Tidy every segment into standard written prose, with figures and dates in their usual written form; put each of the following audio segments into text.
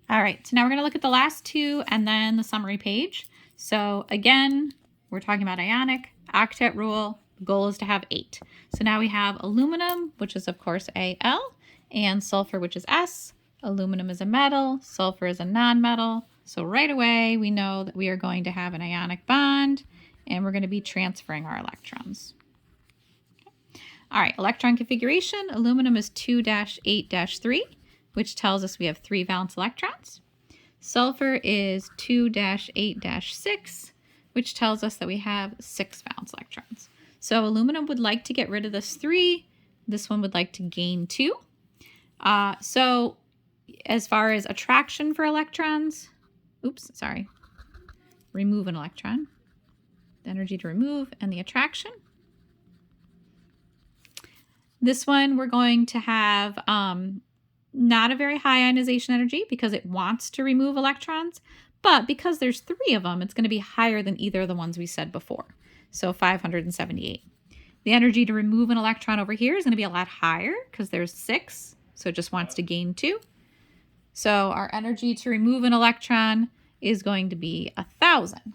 All right, so now we're going to look at the last two and then the summary page. So again, we're talking about ionic, octet rule. The goal is to have 8. So now we have aluminum, which is of course Al, and sulfur, which is S. Aluminum is a metal, sulfur is a nonmetal. So right away, we know that we are going to have an ionic bond, and we're going to be transferring our electrons. All right, electron configuration. Aluminum is 2-8-3, which tells us we have 3 valence electrons. Sulfur is 2-8-6, which tells us that we have 6 valence electrons. So aluminum would like to get rid of this 3. This one would like to gain 2. So as far as attraction for electrons, remove an electron. The energy to remove and the attraction. This one we're going to have not a very high ionization energy because it wants to remove electrons, but because there's 3 of them, it's going to be higher than either of the ones we said before. So 578. The energy to remove an electron over here is going to be a lot higher because there's 6, so it just wants to gain 2. So our energy to remove an electron is going to be 1,000.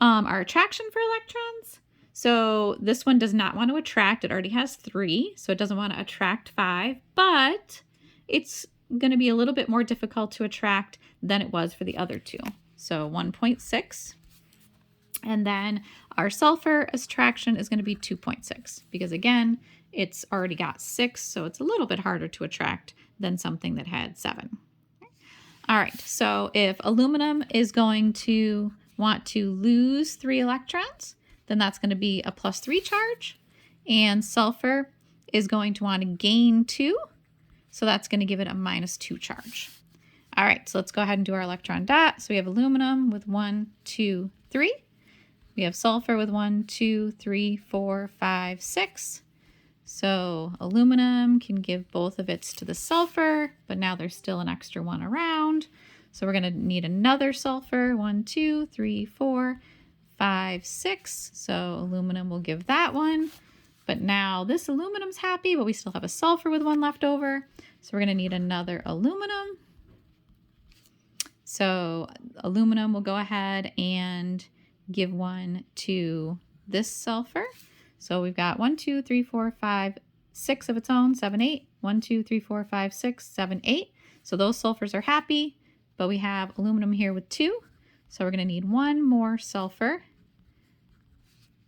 Our attraction for electrons. So this one does not want to attract. It already has 3, so it doesn't want to attract 5, but it's going to be a little bit more difficult to attract than it was for the other 2. So 1.6. And then our sulfur attraction is going to be 2.6 because, again, it's already got 6, so it's a little bit harder to attract than something that had 7. All right, so if aluminum is going to want to lose 3 electrons, then that's going to be a +3 charge. And sulfur is going to want to gain 2, so that's going to give it a -2 charge. All right, so let's go ahead and do our electron dot. So we have aluminum with 1, 2, 3. We have sulfur with 1, 2, 3, 4, 5, 6. So aluminum can give both of its to the sulfur, but now there's still an extra one around. So we're going to need another sulfur. 1, 2, 3, 4, 5, 6. So aluminum will give that one. But now this aluminum's happy, but we still have a sulfur with 1 left over. So we're going to need another aluminum. So aluminum will go ahead and give 1 to this sulfur. So we've got 1, 2, 3, 4, 5, 6 of its own, 7, 8. 1, 2, 3, 4, 5, 6, 7, 8. So those sulfurs are happy, but we have aluminum here with 2. So we're going to need 1 more sulfur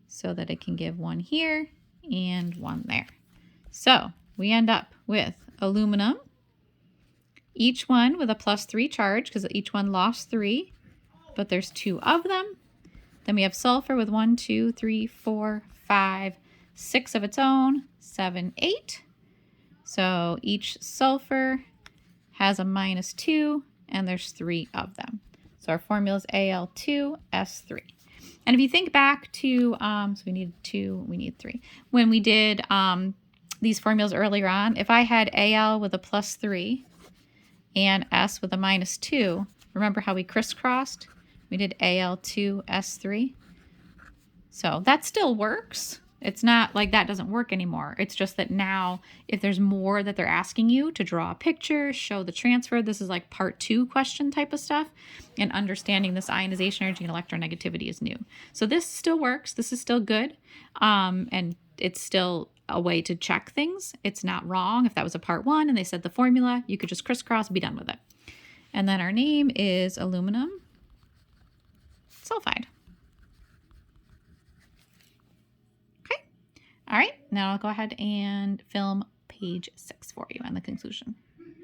so that it can give 1 here and 1 there. So we end up with aluminum, each one with a +3 charge because each one lost 3, but there's 2 of them. Then we have sulfur with 1, 2, 3, 4, 5, 6 of its own, 7, 8. So each sulfur has a -2, and there's 3 of them. So our formula is Al2S3. And if you think back to, so we need 2, we need 3. When we did these formulas earlier on, if I had Al with a +3 and S with a -2, remember how we crisscrossed? We did Al2S3. So that still works. It's not like that doesn't work anymore. It's just that now if there's more that they're asking you to draw a picture, show the transfer, this is like part 2 question type of stuff, and understanding this ionization energy and electronegativity is new. So this still works. This is still good. And it's still a way to check things. It's not wrong. If that was a part 1 and they said the formula, you could just crisscross, be done with it. And then our name is aluminum sulfide. Okay. All right. Now I'll go ahead and film page 6 for you and the conclusion.